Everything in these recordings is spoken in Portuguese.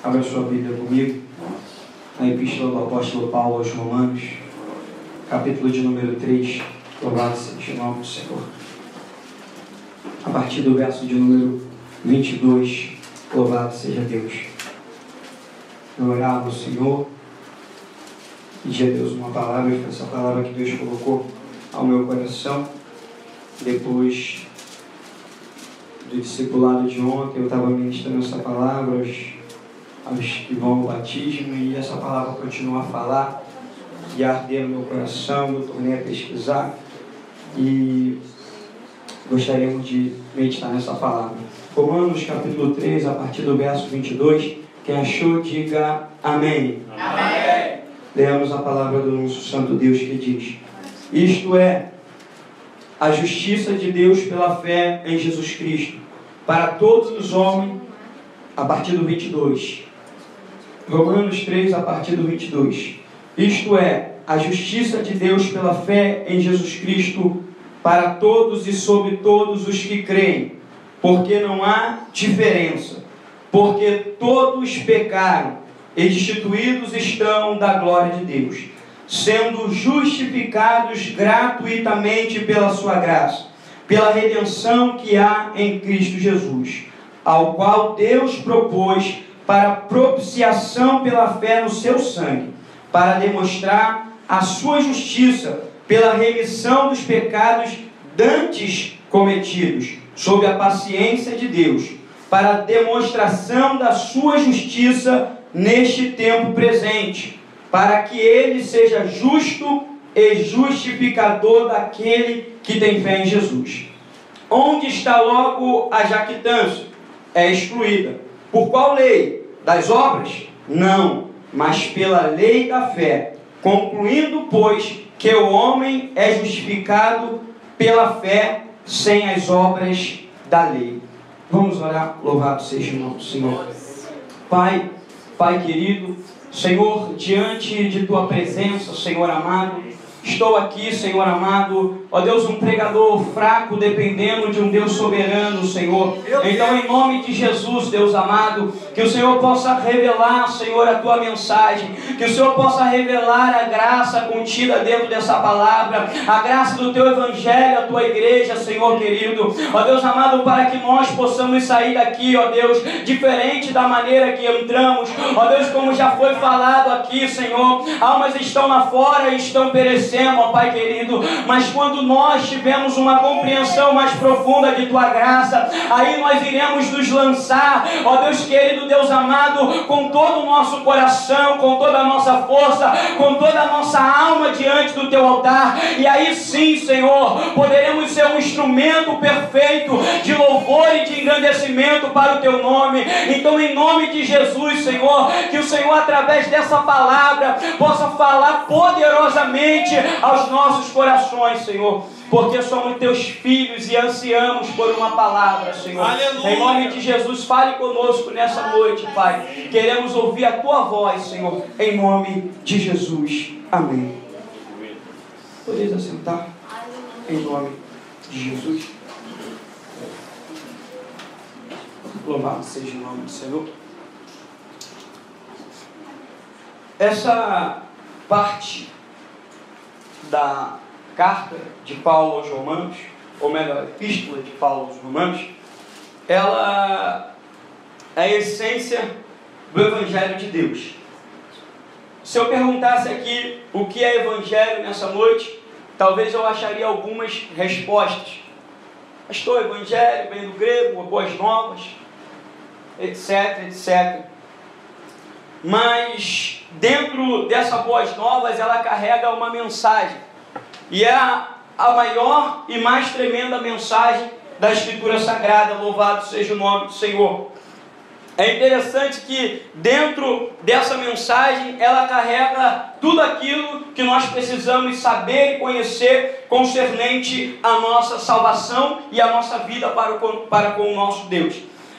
Abra sua Bíblia comigo, na Epístola do Apóstolo Paulo aos Romanos, capítulo de número 3, louvado seja o nome do Senhor. A partir do verso de número 22, louvado seja Deus. Eu orava ao Senhor, pedi a Deus uma palavra, foi essa palavra que Deus colocou ao meu coração. Depois do discipulado de ontem, eu estava ministrando essa palavra aos que vão ao batismo, e essa palavra continua a falar e a arder no meu coração. Eu tornei a pesquisar e gostaríamos de meditar nessa palavra. Romanos capítulo 3, a partir do verso 22. Quem achou, diga amém. Amém. Leamos a palavra do nosso Santo Deus, que diz: isto é, a justiça de Deus pela fé em Jesus Cristo, para todos os homens, a partir do 22. Romanos 3, a partir do 22. Isto é, a justiça de Deus pela fé em Jesus Cristo, para todos e sobre todos os que creem, porque não há diferença, porque todos pecaram e destituídos estão da glória de Deus, sendo justificados gratuitamente pela sua graça, pela redenção que há em Cristo Jesus, ao qual Deus propôs para propiciação pela fé no seu sangue, para demonstrar a sua justiça pela remissão dos pecados dantes cometidos, sob a paciência de Deus, para a demonstração da sua justiça neste tempo presente, para que ele seja justo e justificador daquele que tem fé em Jesus. Onde está logo a jactância? É excluída. Por qual lei? Das obras? Não, mas pela lei da fé, concluindo, pois, que o homem é justificado pela fé sem as obras da lei. Vamos orar. Louvado seja o nome do Senhor. Pai querido, Senhor, diante de Tua presença, Senhor amado, estou aqui, Senhor amado, ó Deus, um pregador fraco, dependendo de um Deus soberano, Senhor. Então, em nome de Jesus, Deus amado, que o Senhor possa revelar, Senhor, a Tua mensagem, que o Senhor possa revelar a graça contida dentro dessa palavra, a graça do Teu Evangelho, a Tua igreja, Senhor querido, ó Deus amado, para que nós possamos sair daqui, ó Deus, diferente da maneira que entramos, ó Deus, como já foi falado aqui, Senhor, almas estão lá fora e estão perecendo, ó Pai querido, mas quando nós tivermos uma compreensão mais profunda de Tua graça, aí nós iremos nos lançar, ó Deus querido, Deus amado, com todo o nosso coração, com toda a nossa força, com toda a nossa alma diante do Teu altar, e aí sim, Senhor, poderemos ser um instrumento perfeito de louvor e de engrandecimento para o Teu nome. Então, em nome de Jesus, Senhor, que o Senhor, através dessa palavra, possa falar poderosamente aos nossos corações, Senhor, porque somos Teus filhos e ansiamos por uma palavra, Senhor. Aleluia. Em nome de Jesus, fale conosco nessa noite, Pai. Queremos ouvir a Tua voz, Senhor, em nome de Jesus. Amém. Podeis assentar, em nome de Jesus. Louvado seja o nome do Senhor. Essa parte da carta de Paulo aos Romanos, ou melhor, a epístola de Paulo aos Romanos, ela é a essência do Evangelho de Deus. Se eu perguntasse aqui o que é Evangelho nessa noite, talvez eu acharia algumas respostas. Pastor, Evangelho vem do grego, boas novas, etc, etc. Mas dentro dessas boas novas, ela carrega uma mensagem. E é a maior e mais tremenda mensagem da Escritura Sagrada. Louvado seja o nome do Senhor. É interessante que dentro dessa mensagem, ela carrega tudo aquilo que nós precisamos saber e conhecer concernente à nossa salvação e à nossa vida para com o nosso Deus.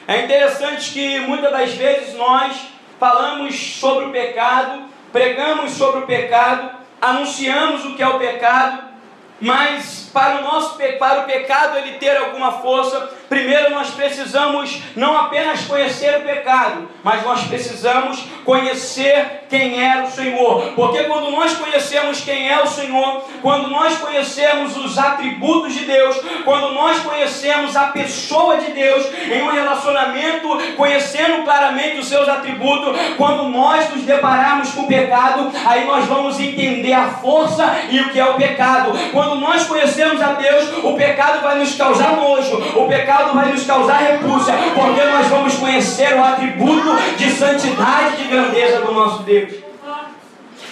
É interessante que muitas das vezes nós falamos sobre o pecado, pregamos sobre o pecado, anunciamos o que é o pecado, mas para o pecado ele ter alguma força, primeiro nós precisamos não apenas conhecer o pecado, mas nós precisamos conhecer quem é o Senhor. Porque quando nós conhecemos quem é o Senhor, quando nós conhecemos os atributos de Deus, quando nós conhecemos a pessoa de Deus em um relacionamento, conhecendo claramente os seus atributos, quando nós nos depararmos com o pecado, aí nós vamos entender a força e o que é o pecado. Quando nós conhecemos a Deus, o pecado vai nos causar nojo, o pecado vai nos causar repulsa, porque nós vamos conhecer o atributo de santidade e de grandeza do nosso Deus.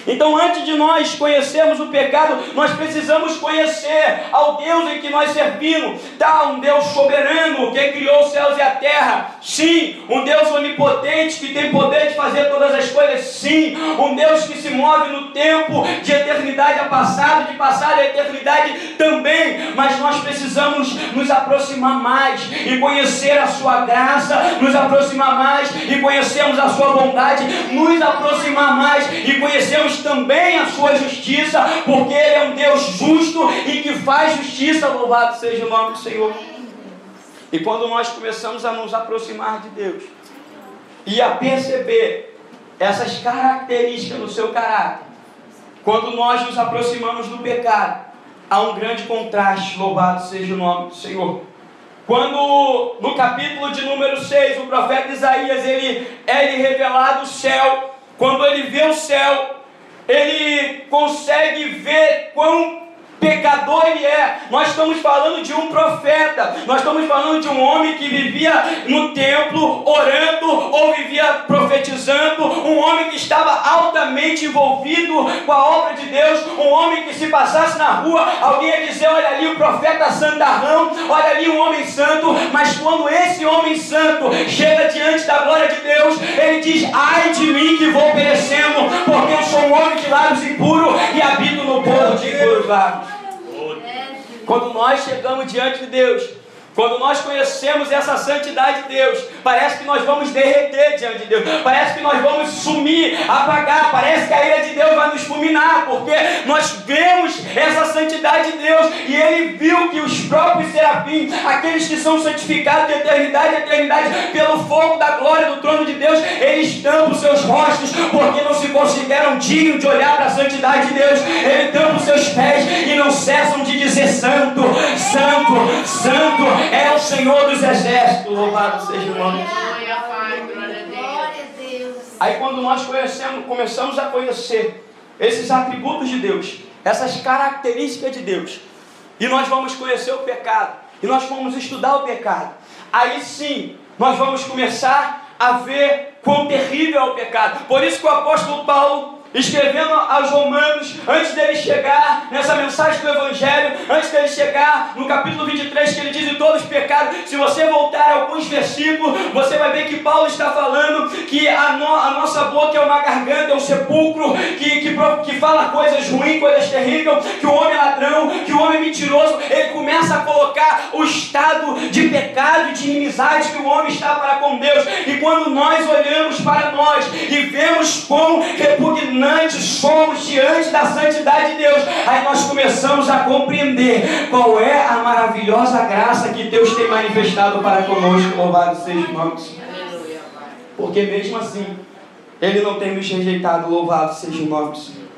Então, antes de nós conhecermos o pecado, nós precisamos conhecer ao Deus em que nós servimos. Um Deus soberano que criou os céus e a terra. Sim. Um Deus onipotente que tem poder de fazer todas as coisas. Sim. Um Deus que se move no tempo, de eternidade a passado, de passado a eternidade também. Mas nós precisamos nos aproximar mais e conhecer a sua graça, nos aproximar mais e conhecermos a sua bondade, nos aproximar mais e conhecermos também a sua justiça, porque Ele é um Deus justo e que faz justiça. Louvado seja o nome do Senhor. E quando nós começamos a nos aproximar de Deus e a perceber essas características no seu caráter, quando nós nos aproximamos do pecado, há um grande contraste. Louvado seja o nome do Senhor. Quando no capítulo de número 6 o profeta Isaías ele revelado o céu, quando ele vê o céu, ele consegue ver quão pecador ele é. Nós estamos falando de um profeta, nós estamos falando de um homem que vivia no templo orando ou vivia profetizando, um homem que estava altamente envolvido com a obra de Deus, um homem que se passasse na rua, alguém ia dizer: olha ali o profeta santarrão, olha ali um homem santo. Mas quando esse homem santo chega diante da glória de Deus, ele diz: ai de mim que vou perecendo, porque eu sou um homem de lábios impuros e habito no povo de impuros lábios. Quando nós chegamos diante de Deus, quando nós conhecemos essa santidade de Deus, parece que nós vamos derreter diante de Deus, parece que nós vamos sumir, apagar, parece que a ira de Deus vai nos fulminar, porque nós vemos essa santidade de Deus, e ele viu que os próprios serafins, aqueles que são santificados de eternidade em eternidade, pelo fogo da glória do trono de Deus, eles tampam os seus rostos, porque não se consideram dignos de olhar para a santidade de Deus. Ele tampa os seus pés e não cessam de dizer: santo, santo, santo é o Senhor dos exércitos. Louvado seja o nome de Deus. Aí quando nós começamos a conhecer esses atributos de Deus, essas características de Deus, e nós vamos conhecer o pecado, e nós vamos estudar o pecado, aí sim nós vamos começar a ver quão terrível é o pecado. Por isso que o apóstolo Paulo, escrevendo aos Romanos, antes dele chegar nessa mensagem do Evangelho, antes dele chegar no capítulo 23, que ele diz: em todos os pecados, se você voltar a alguns versículos, você vai ver que Paulo está falando que a nossa boca é uma garganta, é um sepulcro, que fala coisas ruins, coisas terríveis, que o homem é ladrão, que o homem é mentiroso. Ele começa a colocar o estado de pecado e de inimizade que o homem está para com Deus. E quando nós olhamos para nós e vemos quão repugnante somos diante da santidade de Deus, aí nós começamos a compreender qual é a maravilhosa graça que Deus tem manifestado para conosco. Louvado seja o nome do Senhor. Porque mesmo assim Ele não tem nos rejeitado. Louvado seja o nome do Senhor.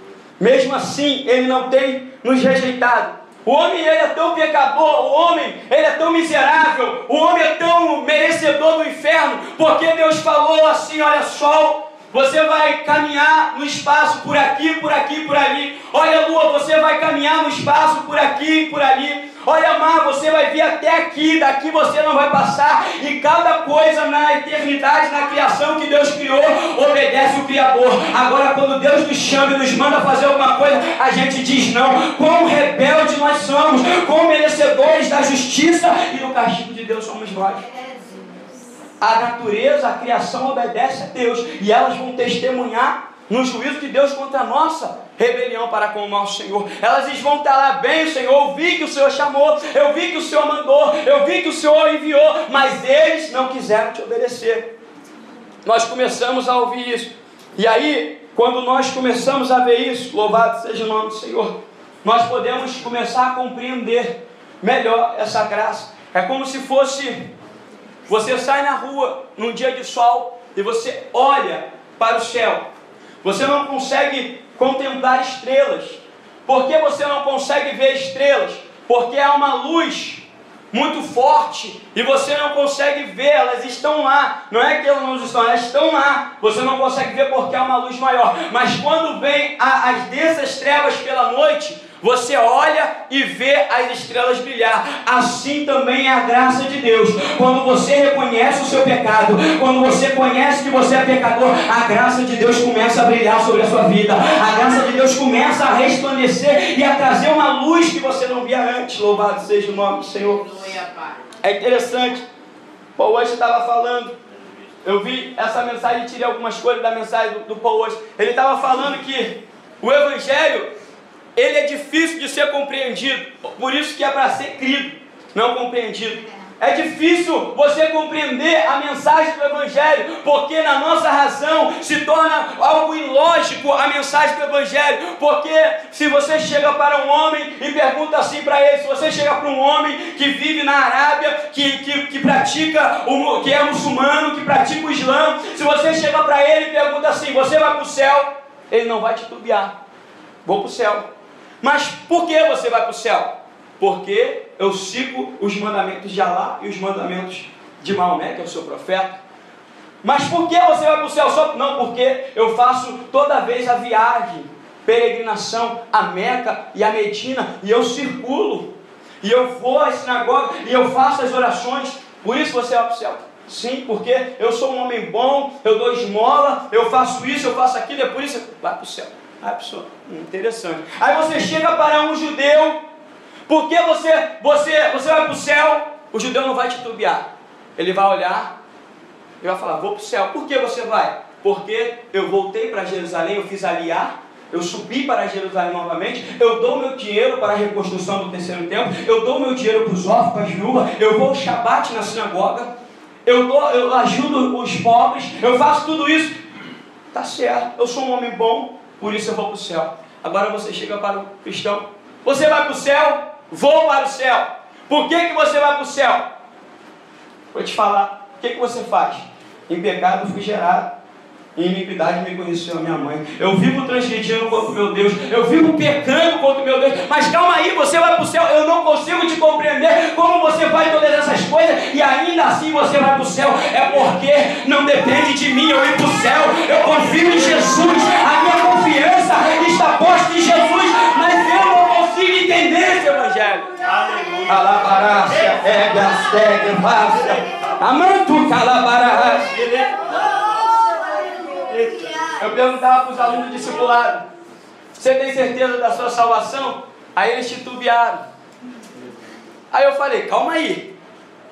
Mesmo assim Ele não tem nos rejeitado. O homem ele é tão pecador, o homem ele é tão miserável, o homem é tão merecedor do inferno, porque Deus falou assim: olha, sol, você vai caminhar no espaço por aqui, por aqui, por ali. Olha, lua, você vai caminhar no espaço por aqui, por ali. Olha, mar, você vai vir até aqui, daqui você não vai passar. E cada coisa na eternidade, na criação que Deus criou, obedece o Criador. Agora, quando Deus nos chama e nos manda fazer alguma coisa, a gente diz não. Quão rebelde nós somos, quão merecedores da justiça e do castigo de Deus somos nós. A natureza, a criação obedece a Deus, e elas vão testemunhar no juízo de Deus contra a nossa rebelião para com o nosso Senhor. Elas vão estar lá: bem, Senhor, eu vi que o Senhor chamou, eu vi que o Senhor mandou, eu vi que o Senhor enviou, mas eles não quiseram te obedecer. Nós começamos a ouvir isso, e aí, quando nós começamos a ver isso, louvado seja o nome do Senhor, nós podemos começar a compreender melhor essa graça. É como se fosse, você sai na rua num dia de sol e você olha para o céu. Você não consegue contemplar estrelas. Por que você não consegue ver estrelas? Porque há uma luz muito forte e você não consegue ver, elas estão lá. Não é que elas não estão, elas estão lá. Você não consegue ver porque há uma luz maior. Mas quando vem as densas trevas pela noite, você olha e vê as estrelas brilhar. Assim também é a graça de Deus. Quando você reconhece o seu pecado, quando você conhece que você é pecador, a graça de Deus começa a brilhar sobre a sua vida. A graça de Deus começa a resplandecer e a trazer uma luz que você não via antes. Louvado seja o nome do Senhor. É interessante. Paul hoje estava falando, eu vi essa mensagem e tirei algumas coisas da mensagem do Paul hoje. Ele estava falando que o Evangelho, ele é difícil de ser compreendido, por isso que é para ser crido, não compreendido. É difícil você compreender a mensagem do Evangelho, porque na nossa razão se torna algo ilógico a mensagem do Evangelho. Porque se você chega para um homem e pergunta assim para ele, se você chega para um homem que vive na Arábia, que pratica, que é muçulmano, que pratica o Islã, se você chega para ele e pergunta assim, você vai para o céu? Ele não vai titubear, vou para o céu. Mas por que você vai para o céu? Porque eu sigo os mandamentos de Alá e os mandamentos de Maomé, que é o seu profeta. Mas por que você vai para o céu? Não, porque eu faço toda vez a viagem, peregrinação a Meca e a Medina, e eu circulo, e eu vou à sinagoga, e eu faço as orações, por isso você vai para o céu. Sim, porque eu sou um homem bom, eu dou esmola, eu faço isso, eu faço aquilo, é por isso que vai para o céu. Ah, pessoa, interessante. Aí você chega para um judeu, porque você vai para o céu, o judeu não vai titubear. Ele vai olhar e vai falar, vou para o céu. Por que você vai? Porque eu voltei para Jerusalém, eu fiz aliar, eu subi para Jerusalém novamente, eu dou meu dinheiro para a reconstrução do terceiro templo, eu dou meu dinheiro para os órfãos, para as viúvas, eu vou ao Shabat na sinagoga, eu ajudo os pobres, eu faço tudo isso. Tá certo, eu sou um homem bom, por isso eu vou para o céu. Agora você chega para o cristão, você vai para o céu? Vou para o céu. Por que você vai para o céu? Vou te falar, o que você faz? Em pecado fui gerado, em iniquidade me conheceu a minha mãe. Eu vivo transgredindo contra o meu Deus, eu vivo pecando contra o meu Deus. Mas calma aí, você vai para o céu, eu não consigo te compreender como você faz todas essas coisas e ainda assim você vai para o céu. É porque não depende de mim eu ir para o céu, eu confio em Jesus, a minha confiança está posta em Jesus, mas eu não consigo entender esse Evangelho. Alabarácia, amanto calabarácia. Eu perguntava para os alunos do discipulado, você tem certeza da sua salvação? Aí eles titubearam. Aí eu falei, calma aí,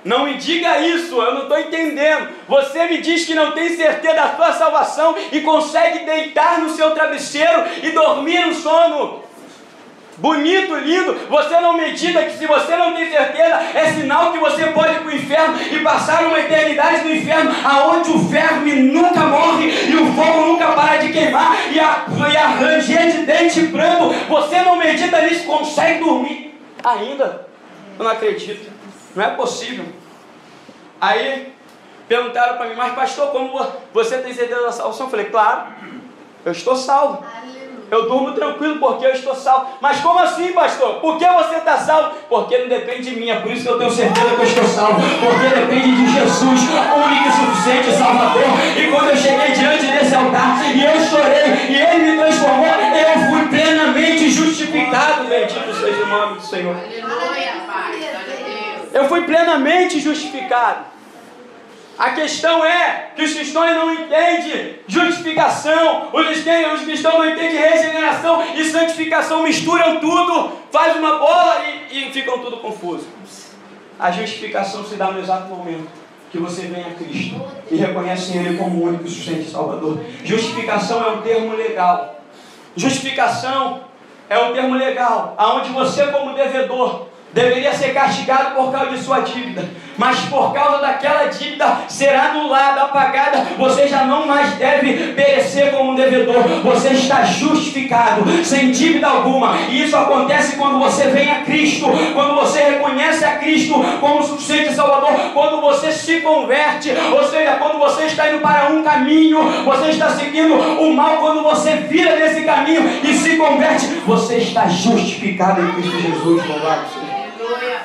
não me diga isso, eu não estou entendendo. Você me diz que não tem certeza da sua salvação e consegue deitar no seu travesseiro e dormir no sono bonito, lindo. Você não medita que se você não tem certeza, é sinal que você pode ir para o inferno e passar uma eternidade no inferno, aonde o verme nunca morre e o fogo nunca para de queimar e a ranger de dente e pranto. Você não medita nisso, consegue dormir ainda? Eu não acredito, não é possível. Aí perguntaram para mim, mas pastor, como você tem certeza da salvação? Eu falei, claro, eu estou salvo. Eu durmo tranquilo porque eu estou salvo. Mas como assim, pastor? Por que você está salvo? Porque não depende de mim, é por isso que eu tenho certeza que eu estou salvo. Porque depende de Jesus, único e suficiente Salvador. E quando eu cheguei diante desse altar e eu chorei e Ele me transformou, eu fui plenamente justificado. Bendito seja o nome do Senhor. Aleluia, Pai. Eu fui plenamente justificado. A questão é que os cristãos não entendem justificação, os cristãos não entendem regeneração e santificação, misturam tudo, faz uma bola e ficam tudo confuso. A justificação se dá no exato momento que você vem a Cristo e reconhece Ele como o único e suficiente Salvador. Justificação é um termo legal. Justificação é um termo legal, onde você como devedor deveria ser castigado por causa de sua dívida, mas por causa daquela dívida será anulada, apagada, você já não mais deve perecer como devedor, você está justificado, sem dívida alguma. E isso acontece quando você vem a Cristo, quando você reconhece a Cristo como suficiente Salvador, quando você se converte, ou seja, quando você está indo para um caminho, você está seguindo o mal, quando você vira desse caminho e se converte, você está justificado em Cristo Jesus. Louvado seja.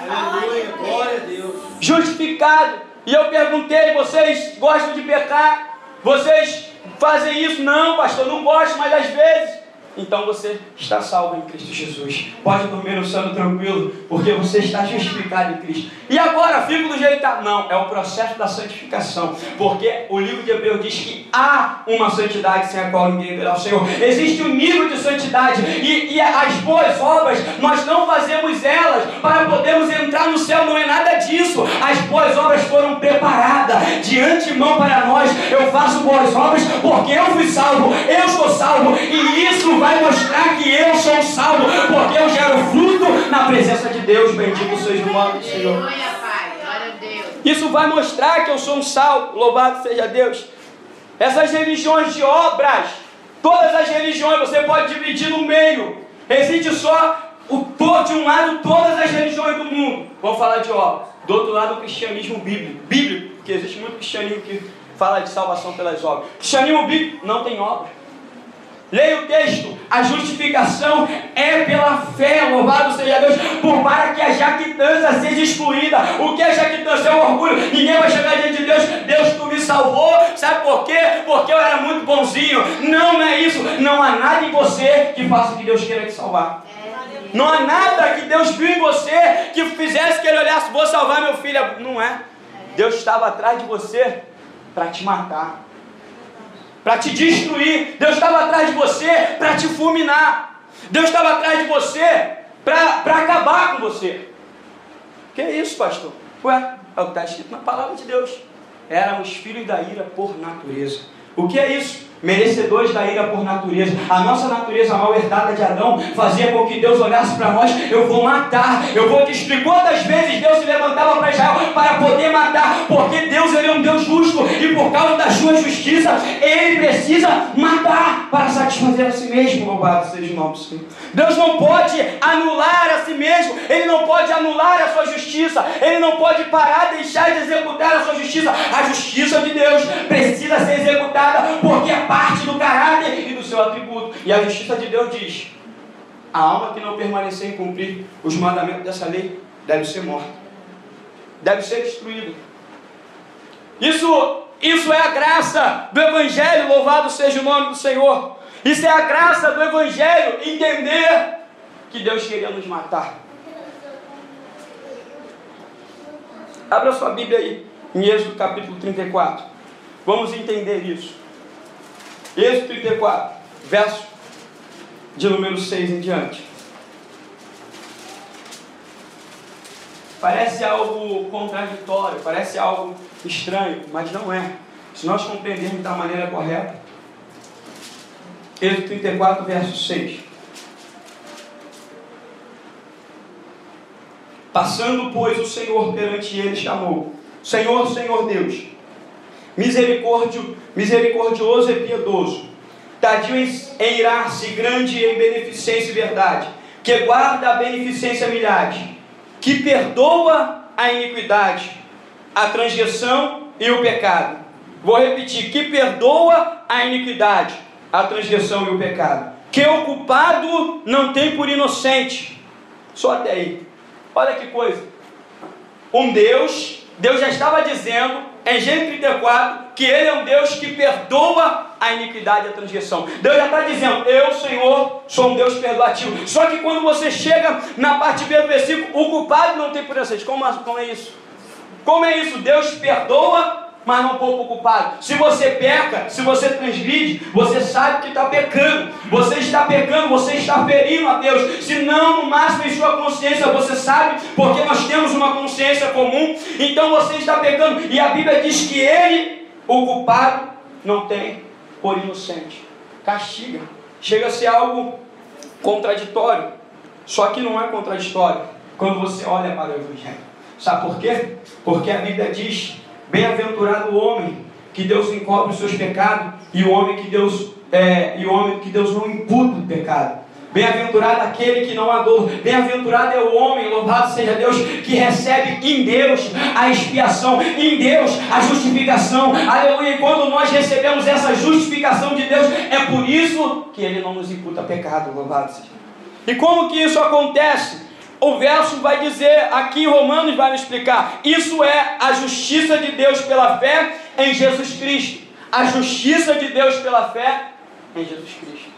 Aleluia, glória a Deus. Justificado. E eu perguntei, vocês gostam de pecar? Vocês fazem isso? Não, pastor, não gosto, mas às vezes. Então você está salvo em Cristo Jesus. Pode dormir no sono tranquilo, porque você está justificado em Cristo. E agora, fico do jeito que está. Não, é o processo da santificação. Porque o livro de Hebreus diz que há uma santidade sem a qual ninguém verá o Senhor. Existe um nível de santidade. E as boas obras, nós não fazemos elas para podermos entrar no céu. Não é nada disso. As boas obras foram preparadas de antemão para nós. Eu faço boas obras porque eu fui salvo. Eu sou salvo. E isso vai mostrar que eu sou salvo, porque eu gero fruto na presença de Deus. Bendito seja o nome do Senhor. Aleluia, Pai. Glória a Deus. Isso vai mostrar que eu sou um salvo. Louvado seja Deus. Essas religiões de obras, todas as religiões, você pode dividir no meio. Existe só de um lado todas as religiões do mundo. Vamos falar de obras. Do outro lado, o cristianismo bíblico, porque existe muito cristianismo que fala de salvação pelas obras. Cristianismo bíblico não tem obras. Leia o texto, a justificação é pela fé, louvado seja Deus, para que a jactância seja excluída. O que é jactância? É o orgulho. Ninguém vai chegar diante de Deus, Deus, tu me salvou, sabe por quê? Porque eu era muito bonzinho. Não é isso, não há nada em você que faça que Deus queira te salvar. Não há nada que Deus viu em você que fizesse que Ele olhasse, vou salvar meu filho. Não é. Deus estava atrás de você para te matar, para te destruir. Deus estava atrás de você para te fulminar. Deus estava atrás de você para acabar com você. Que é isso, pastor? Ué, é o que está escrito na palavra de Deus. Éramos filhos da ira por natureza. O que é isso? Merecedores da ira por natureza. A nossa natureza mal herdada de Adão fazia com que Deus olhasse para nós. Eu vou matar, eu vou destruir. Quantas vezes Deus se levantava para Israel para poder matar? Porque Deus, Ele é um Deus justo, e por causa da sua justiça Ele precisa matar para satisfazer a si mesmo. Louvado seja o nome do Senhor. Deus não pode anular a si mesmo. Ele não pode anular a sua justiça. Ele não pode parar, deixar de executar a sua justiça. A justiça de Deus precisa ser executada, porque é parte do caráter e do seu atributo. E a justiça de Deus diz: a alma que não permanecer em cumprir os mandamentos dessa lei deve ser morta, deve ser destruída. Isso é a graça do Evangelho. Louvado seja o nome do Senhor. Isso é a graça do Evangelho, entender que Deus queria nos matar. Abra sua Bíblia aí, em Êxodo capítulo 34. Vamos entender isso. Êxodo 34, verso de número 6 em diante. Parece algo contraditório, parece algo estranho, mas não é. Se nós compreendermos da maneira correta. Êxodo 34, verso 6. Passando, pois, o Senhor perante ele chamou: Senhor, Senhor Deus, misericordioso e piedoso, tardio em irar-se, grande em beneficência e verdade, que guarda a beneficência a milhares, que perdoa a iniquidade, a transgressão e o pecado. Vou repetir: que perdoa a iniquidade, a transgressão e o pecado, que o culpado não tem por inocente. Só até aí. Olha que coisa. Deus já estava dizendo em Gênesis 34 que Ele é um Deus que perdoa a iniquidade e a transgressão. Deus já está dizendo: eu, Senhor, sou um Deus perdoativo. Só que quando você chega na parte B do versículo, o culpado não tem por inocente. Como é isso? Como é isso? Deus perdoa, mas não poupa o culpado. Se você peca, se você transgride, você sabe que está pecando. Você está pecando, você está ferindo a Deus. Se não, no máximo em sua consciência, você sabe, porque nós temos uma consciência comum. Então você está pecando. E a Bíblia diz que Ele, o culpado, não tem por inocente. Castiga. Chega a ser algo contraditório. Só que não é contraditório quando você olha para o Evangelho. Sabe por quê? Porque a Bíblia diz: bem-aventurado o homem que Deus encobre os seus pecados e o homem que Deus não imputa o pecado. Bem-aventurado aquele que não há dor. Bem-aventurado é o homem, louvado seja Deus, que recebe em Deus a expiação, em Deus a justificação. Aleluia. E quando nós recebemos essa justificação de Deus, é por isso que Ele não nos imputa pecado, louvado seja. E como que isso acontece? O verso vai dizer, aqui Romanos vai nos explicar. Isso é a justiça de Deus pela fé em Jesus Cristo. A justiça de Deus pela fé em Jesus Cristo.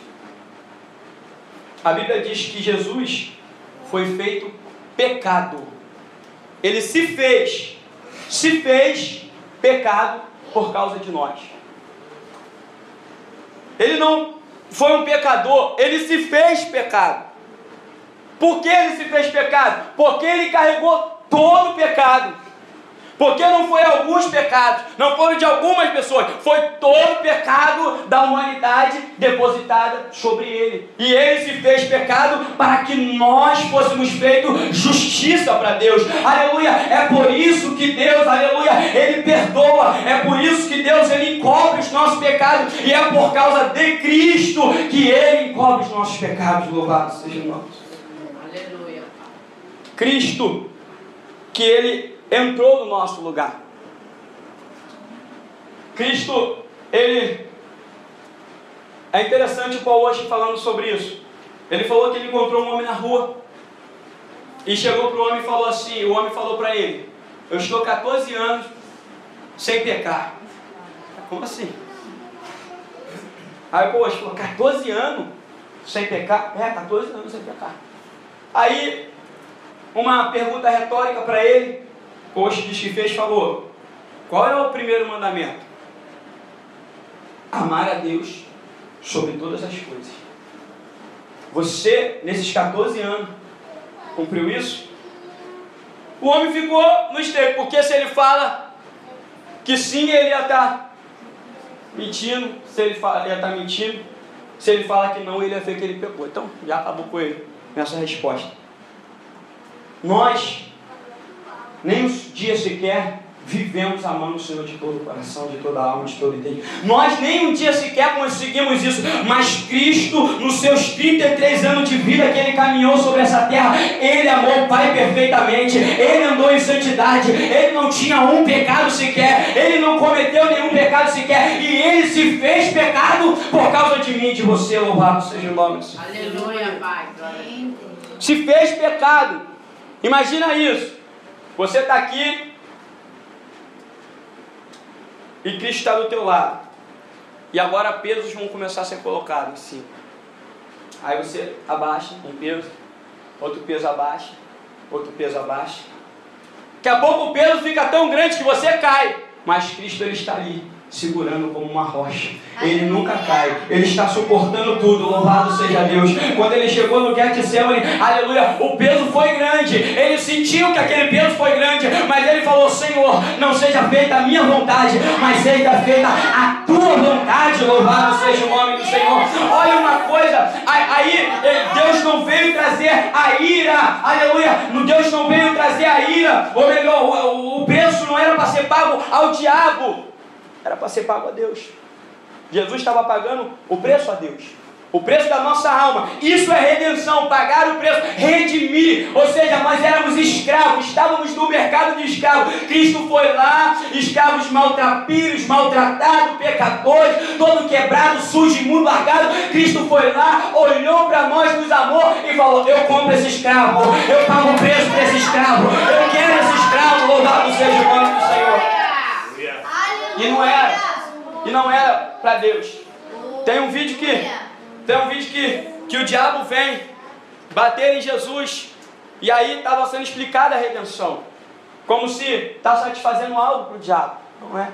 A Bíblia diz que Jesus foi feito pecado. Ele se fez pecado por causa de nós. Ele não foi um pecador, ele se fez pecado. Por que ele se fez pecado? Porque ele carregou todo o pecado. Porque não foi alguns pecados, não foram de algumas pessoas, foi todo o pecado da humanidade depositada sobre ele. E ele se fez pecado para que nós fôssemos feitos justiça para Deus. Aleluia! É por isso que Deus, aleluia, Ele perdoa. É por isso que Deus, Ele encobre os nossos pecados. E é por causa de Cristo que Ele encobre os nossos pecados. Louvado seja o nome. Aleluia. Cristo, que Ele entrou no nosso lugar. Cristo, Ele... É interessante o Paulo hoje falando sobre isso. Ele falou que ele encontrou um homem na rua e chegou para o homem e falou assim, o homem falou para ele: eu estou 14 anos sem pecar. Como assim? Aí o Paulo falou: 14 anos sem pecar? 14 anos sem pecar. Aí, uma pergunta retórica para ele, Coach diz que fez, falou: qual é o primeiro mandamento? Amar a Deus sobre todas as coisas. Você, nesses 14 anos, cumpriu isso? O homem ficou no esteio, porque se ele fala que sim, ele ia estar mentindo. Se ele fala, ia estar mentindo. Se ele fala que não, ele ia ver que ele pecou. Então, já acabou com ele nessa resposta. Nós nem uns dias sequer vivemos amando o Senhor de todo o coração, de toda a alma, de todo o entendimento. Nós nem um dia sequer conseguimos isso, mas Cristo, nos seus 33 anos de vida que Ele caminhou sobre essa terra, Ele amou o Pai perfeitamente, Ele andou em santidade, Ele não tinha um pecado sequer, Ele não cometeu nenhum pecado sequer, e Ele se fez pecado por causa de mim e de você. Louvado seja o nome do Senhor. Aleluia, Pai. Se fez pecado. Imagina isso. Você está aqui e Cristo está do teu lado. E agora pesos vão começar a ser colocados em cima. Aí você abaixa um peso, outro peso abaixa, outro peso abaixa. Daqui a pouco o peso fica tão grande que você cai. Mas Cristo, Ele está ali, segurando como uma rocha. Ele nunca cai. Ele está suportando tudo. Louvado seja Deus. Quando Ele chegou no Getsemane, aleluia, o peso foi grande. Ele sentiu que aquele peso foi grande, mas Ele falou: Senhor, não seja feita a minha vontade, mas seja feita a tua vontade. Louvado seja o nome do Senhor. Olha uma coisa, aí Deus não veio trazer a ira, aleluia, Deus não veio trazer a ira, ou melhor, o preço não era para ser pago ao diabo, era para ser pago a Deus. Jesus estava pagando o preço a Deus, o preço da nossa alma. Isso é redenção, pagar o preço, redimir. Ou seja, nós éramos escravos, estávamos no mercado de escravos. Cristo foi lá, escravos maltrapilhos, maltratados, pecadores, todo quebrado, sujo, imundo, largado. Cristo foi lá, olhou para nós, nos amou e falou: eu compro esse escravo, eu pago o preço desse escravo, eu quero esse escravo. Louvado seja o nome do Senhor. E não era para Deus. Tem um vídeo que o diabo vem bater em Jesus, e aí estava sendo explicada a redenção, como se está satisfazendo algo para o diabo. Não é?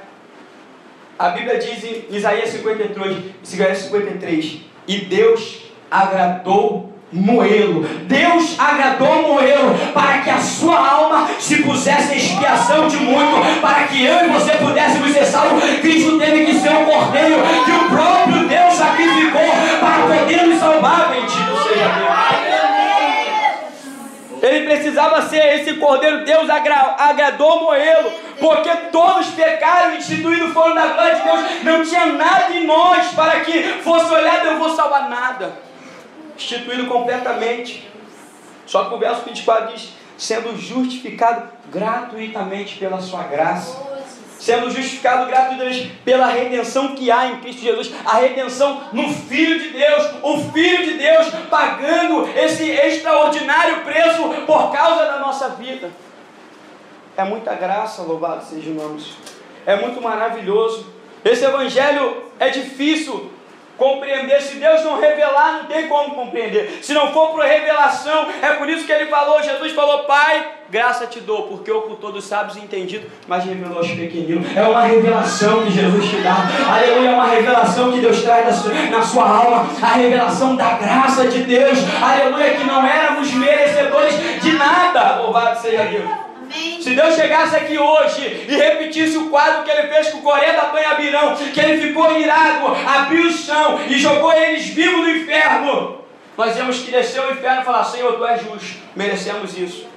A Bíblia diz em Isaías 53, e Deus agradou moê-lo. Deus agradou moê-lo para que a sua alma se pusesse em expiação de muito, para que eu e você pudéssemos ser salvos. Cristo teve que ser um cordeiro que o próprio Deus sacrificou para poder nos salvar. Bendito seja Deus. Ele precisava ser esse cordeiro. Deus agradou moê-lo Porque todos pecaram e instituídos foram da glória de Deus. Não tinha nada em nós para que fosse olhado, eu vou salvar nada. Instituído completamente. Só que o verso 24 diz, sendo justificado gratuitamente pela sua graça. Sendo justificado gratuitamente pela redenção que há em Cristo Jesus. A redenção no Filho de Deus. O Filho de Deus pagando esse extraordinário preço por causa da nossa vida. É muita graça, louvado seja o nome. É muito maravilhoso. Esse evangelho é difícil compreender. Se Deus não revelar, não tem como compreender. Se não for por revelação, é por isso que ele falou, Jesus falou, Pai, graça te dou, porque ocultou dos sábios e entendido, mas revelou aos pequeninos. É uma revelação que Jesus te dá. Aleluia, é uma revelação que Deus traz na sua alma. A revelação da graça de Deus. Aleluia, que não éramos merecedores de nada. Louvado seja Deus. Se Deus chegasse aqui hoje e repetisse o quadro que ele fez com Coré, Datã e Abirão, que ele ficou irado, abriu o chão e jogou eles vivos no inferno, nós íamos que descer ao inferno e falar, Senhor, tu és justo, merecemos isso.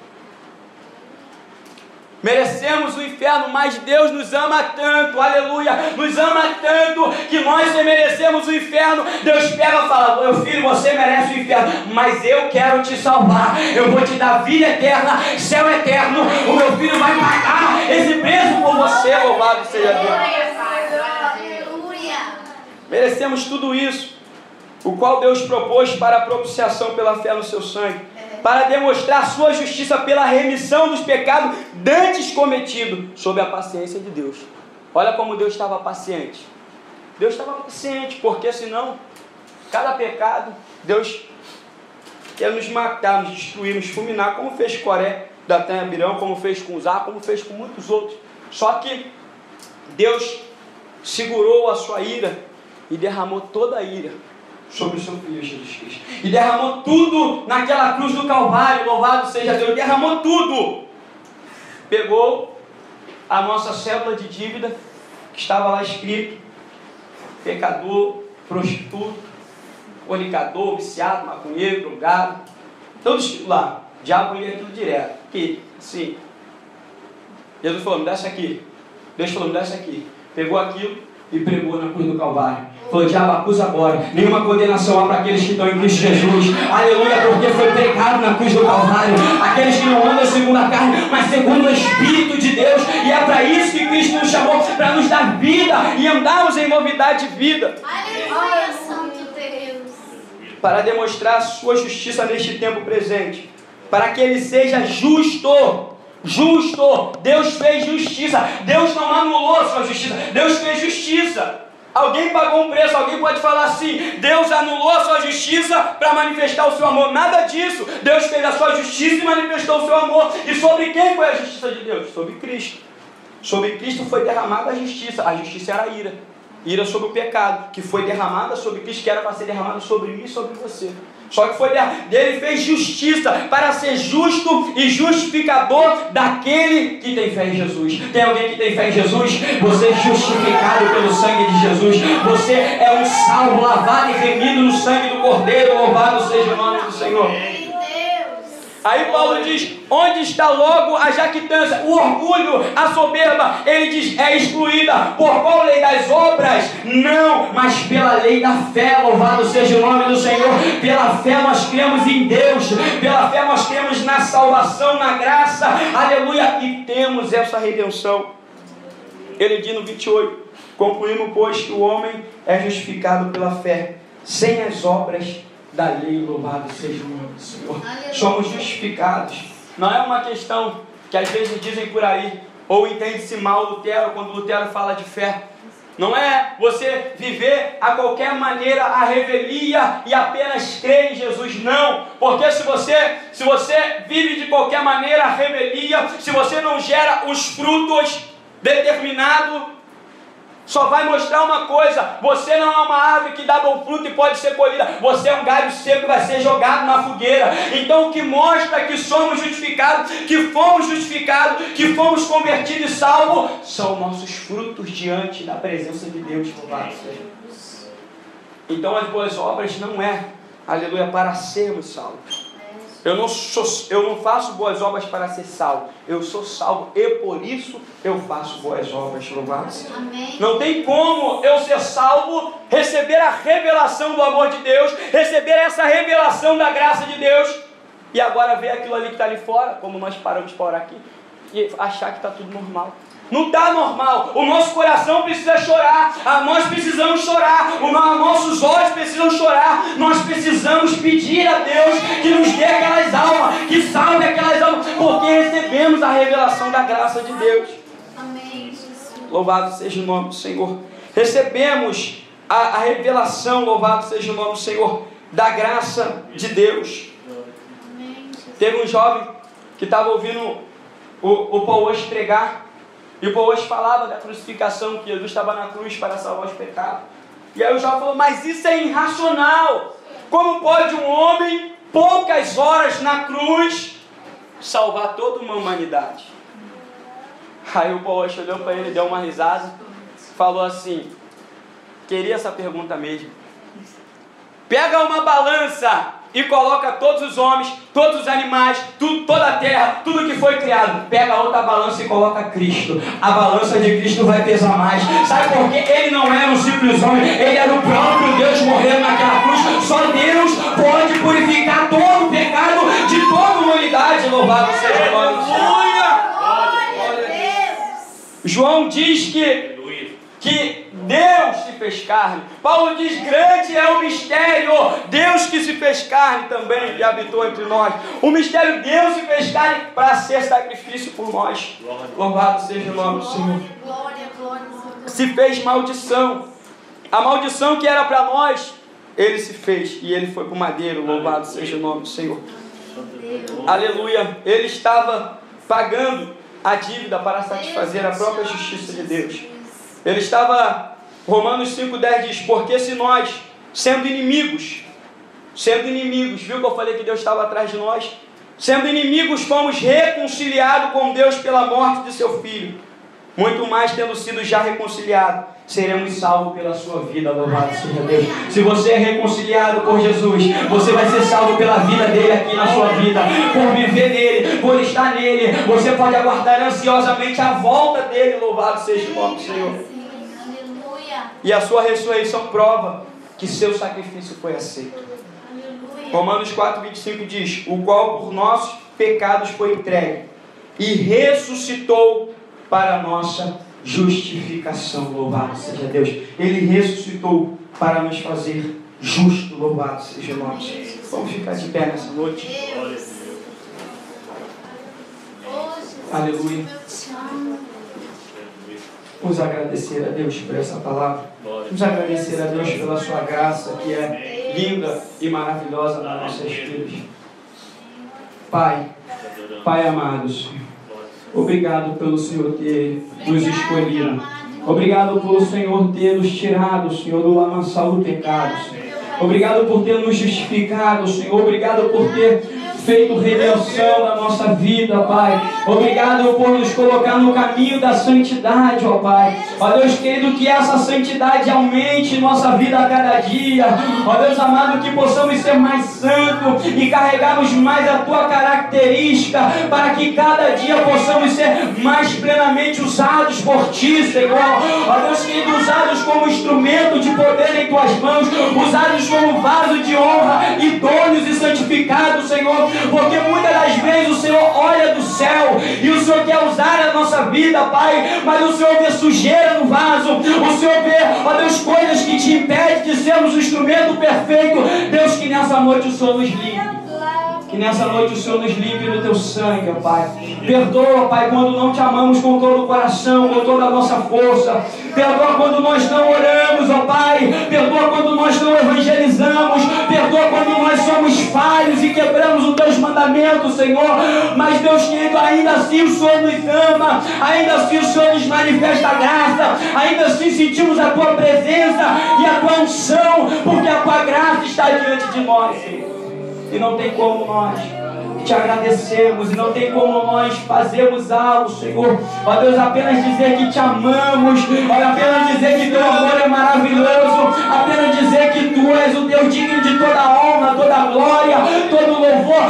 Merecemos o inferno, mas Deus nos ama tanto, aleluia, nos ama tanto, que nós merecemos o inferno. Deus pega e fala, meu filho, você merece o inferno, mas eu quero te salvar, eu vou te dar vida eterna, céu eterno, o meu filho vai pagar esse preço por você, louvado seja Deus. Merecemos tudo isso, o qual Deus propôs para a propiciação pela fé no seu sangue, para demonstrar sua justiça pela remissão dos pecados dantes cometidos, sob a paciência de Deus. Olha como Deus estava paciente. Deus estava paciente, porque senão, cada pecado, Deus quer nos matar, nos destruir, nos fulminar, como fez com Coré, Datã e Abirão, como fez com Uzá, como fez com muitos outros. Só que Deus segurou a sua ira e derramou toda a ira sobre o seu Filho Jesus Cristo. E derramou tudo naquela cruz do Calvário, louvado seja Deus, derramou tudo. Pegou a nossa cédula de dívida, que estava lá escrito, pecador, prostituto, fornicador, viciado, maconheiro, drogado, tudo escrito lá. O diabo lia aquilo direto. Que, sim. Jesus falou, me dá isso aqui. Deus falou, me dá isso aqui. Pegou aquilo e pregou na cruz do Calvário. Falou, diabo, acusa agora. Nenhuma condenação há para aqueles que estão em Cristo Jesus. Aleluia, porque foi pregado na cruz do Calvário. Aqueles que não andam segundo a carne, mas segundo o Espírito de Deus. E é para isso que Cristo nos chamou, para nos dar vida e andarmos em novidade de vida. Aleluia, Santo Deus. Para demonstrar a sua justiça neste tempo presente. Para que Ele seja justo. Justo. Deus fez justiça. Deus não anulou a sua justiça. Deus fez justiça. Alguém pagou um preço, alguém pode falar assim, Deus anulou a sua justiça para manifestar o seu amor. Nada disso. Deus fez a sua justiça e manifestou o seu amor. E sobre quem foi a justiça de Deus? Sobre Cristo. Sobre Cristo foi derramada a justiça. A justiça era a ira. Ira sobre o pecado, que foi derramada sobre Cristo, que era para ser derramada sobre mim e sobre você. Só que foi dele fez justiça para ser justo e justificador daquele que tem fé em Jesus. Tem alguém que tem fé em Jesus? Você é justificado pelo sangue de Jesus. Você é um salvo, lavado e remido no sangue do Cordeiro. Louvado seja o nome do Senhor. Aí Paulo diz, onde está logo a jactância? O orgulho, a soberba, ele diz, é excluída. Por qual lei das obras? Não, mas pela lei da fé, louvado seja o nome do Senhor. Pela fé nós cremos em Deus, pela fé nós cremos na salvação, na graça, aleluia, e temos essa redenção. Ele diz no 28, concluímos, pois, que o homem é justificado pela fé, sem as obras da lei, louvado seja o nome do Senhor. Aleluia. Somos justificados. Não é uma questão que às vezes dizem por aí, ou entende-se mal Lutero, quando Lutero fala de fé. Não é você viver a qualquer maneira a revelia e apenas crer em Jesus, não. Porque se você vive de qualquer maneira a revelia, se você não gera os frutos determinados, só vai mostrar uma coisa: você não é uma árvore que dá bom fruto e pode ser colhida. Você é um galho seco que vai ser jogado na fogueira. Então o que mostra que somos justificados, que fomos justificados, que fomos convertidos e salvos, são nossos frutos diante da presença de Deus. Então as boas obras não é, aleluia, para sermos salvos. Eu não faço boas obras para ser salvo. Eu sou salvo e por isso eu faço boas obras. Louvado seja. Amém. Não tem como eu ser salvo, receber a revelação do amor de Deus, receber essa revelação da graça de Deus, e agora ver aquilo ali que está ali fora, como nós paramos para orar aqui, e achar que está tudo normal. Não está normal. O nosso coração precisa chorar. Nós precisamos chorar. Nossos olhos precisam chorar. Nós precisamos pedir a Deus que nos dê aquelas almas, que salve aquelas almas, porque recebemos a revelação da graça de Deus. Amém, Jesus. Louvado seja o nome do Senhor. Recebemos a revelação, louvado seja o nome do Senhor, da graça de Deus. Amém, Jesus. Teve um jovem que estava ouvindo o Paul Walsh pregar. E o Paul Walsh falava da crucificação, que Jesus estava na cruz para salvar os pecados. E aí o jovem falou, mas isso é irracional. Como pode um homem, poucas horas na cruz, salvar toda uma humanidade? Aí o Paul Walsh olhou para ele, deu uma risada, falou assim, queria essa pergunta mesmo. Pega uma balança e coloca todos os homens, todos os animais, toda a terra, tudo que foi criado. Pega outra balança e coloca Cristo. A balança de Cristo vai pesar mais. Sabe por quê? Ele não era um simples homem, ele era o próprio Deus morrendo naquela cruz. Só Deus pode purificar todo o pecado de toda a humanidade. Louvado seja o nome do Senhor. Glória a Deus. João diz que Deus se fez carne. Paulo diz, grande é o mistério, Deus que se fez carne também e habitou entre nós. O mistério, Deus se fez carne para ser sacrifício por nós. Louvado seja o nome do Senhor. Glória, glória. Se fez maldição. A maldição que era para nós, ele se fez e ele foi para o madeiro. Louvado seja o nome do Senhor. Aleluia. Ele estava pagando a dívida para satisfazer a própria justiça de Deus. Ele estava, Romanos 5,10 diz, porque se nós, sendo inimigos, viu que eu falei que Deus estava atrás de nós? Sendo inimigos, fomos reconciliados com Deus pela morte de seu Filho. Muito mais, tendo sido já reconciliados, seremos salvos pela sua vida. Louvado seja Deus. Se você é reconciliado por Jesus, você vai ser salvo pela vida dele aqui na sua vida, por viver nele, por estar nele. Você pode aguardar ansiosamente a volta dele. Louvado seja o nome do Senhor. E a sua ressurreição prova que seu sacrifício foi aceito. Romanos 4,25 diz, o qual por nossos pecados foi entregue e ressuscitou para a nossa justificação. Louvado seja Deus. Ele ressuscitou para nos fazer justo. Louvado seja o nome do Senhor. Vamos ficar de pé nessa noite. Aleluia. Vamos agradecer a Deus por essa palavra. Vamos agradecer a Deus pela sua graça, que é linda e maravilhosa nas nossas vidas. Pai amado, Senhor, obrigado pelo Senhor ter nos escolhido. Obrigado pelo Senhor ter nos tirado, Senhor, do lamaçal do pecado, Senhor. Obrigado por ter nos justificado, Senhor. Obrigado por ter feito redenção na nossa vida, Pai. Obrigado por nos colocar no caminho da santidade, ó Pai. Ó Deus querido, que essa santidade aumente em nossa vida a cada dia. Ó Deus amado, que possamos ser mais santos e carregarmos mais a Tua característica, para que cada dia possamos ser mais plenamente usados por Ti, Senhor. Ó Deus querido, usados como instrumento de poder em Tuas mãos, usados como vaso de honra, idôneos e santificados, Senhor. Porque muitas das vezes o Senhor olha do céu e o Senhor quer usar a nossa vida, Pai, mas o Senhor vê sujeira no vaso, o Senhor vê, ó Deus, coisas que te impedem de sermos o instrumento perfeito. Deus, que nessa noite o Senhor nos limpe. Que nessa noite o Senhor nos limpe no Teu sangue, ó Pai. Perdoa, Pai, quando não Te amamos com todo o coração, com toda a nossa força. Perdoa quando nós não oramos, ó Pai. Perdoa quando nós não evangelizamos. Perdoa quando nós somos falhos e quebramos os Teus mandamentos, Senhor. Mas, Deus querido, ainda assim o Senhor nos ama. Ainda assim o Senhor nos manifesta a graça. Ainda assim sentimos a Tua presença e a Tua unção, porque a Tua graça está diante de nós, Senhor. E não tem como nós Te agradecemos, e não tem como nós fazermos algo, Senhor. Ó Deus, apenas dizer que Te amamos, ó, apenas dizer que Teu amor é maravilhoso, apenas dizer que Tu és o Deus digno de toda a honra, toda a glória, todo o louvor.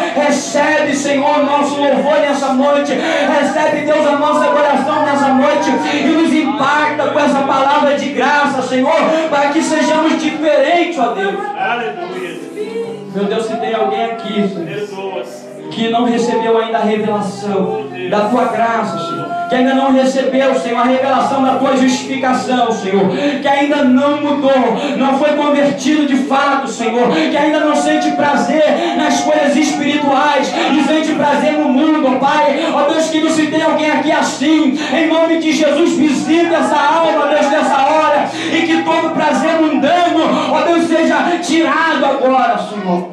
Senhor, nosso louvor nessa noite. Recebe, Deus, a nossa adoração nessa noite e nos impacta com essa palavra de graça, Senhor, para que sejamos diferentes, ó Deus. Aleluia. Meu Deus, se tem alguém aqui, Senhor, que não recebeu ainda a revelação da Tua graça, Senhor, que ainda não recebeu, Senhor, a revelação da Tua justificação, Senhor, que ainda não mudou, não foi convertido de fato, Senhor, que ainda não sente prazer nas coisas espirituais e sente prazer no mundo, ó Pai, ó Deus, que se tem alguém aqui assim, em nome de Jesus, visita essa alma, Deus, nessa hora, e que todo prazer mundano, ó Deus, seja tirado agora, Senhor.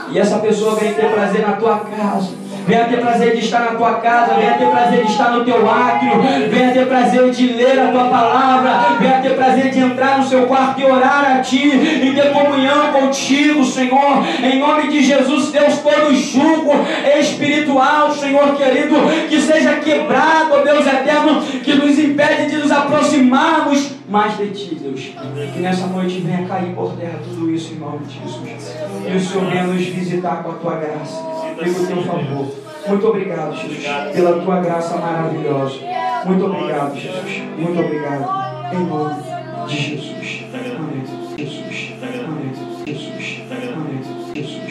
E essa pessoa vem ter prazer na tua casa, venha ter prazer de estar na tua casa, venha ter prazer de estar no teu átrio, venha ter prazer de ler a tua palavra, venha ter prazer de entrar no seu quarto e orar a ti, e ter comunhão contigo, Senhor, em nome de Jesus, Deus, todo jugo espiritual, Senhor querido, que seja quebrado, ó Deus eterno, que nos impede de nos aproximarmos mais de ti, Deus, que nessa noite venha cair por terra tudo isso em nome de Jesus, e o Senhor venha nos visitar com a tua graça e com o teu favor. Muito obrigado, Jesus, pela tua graça maravilhosa. Muito obrigado, Jesus, muito obrigado, em nome de Jesus. Amém. Jesus, amém. Jesus, amém. Jesus.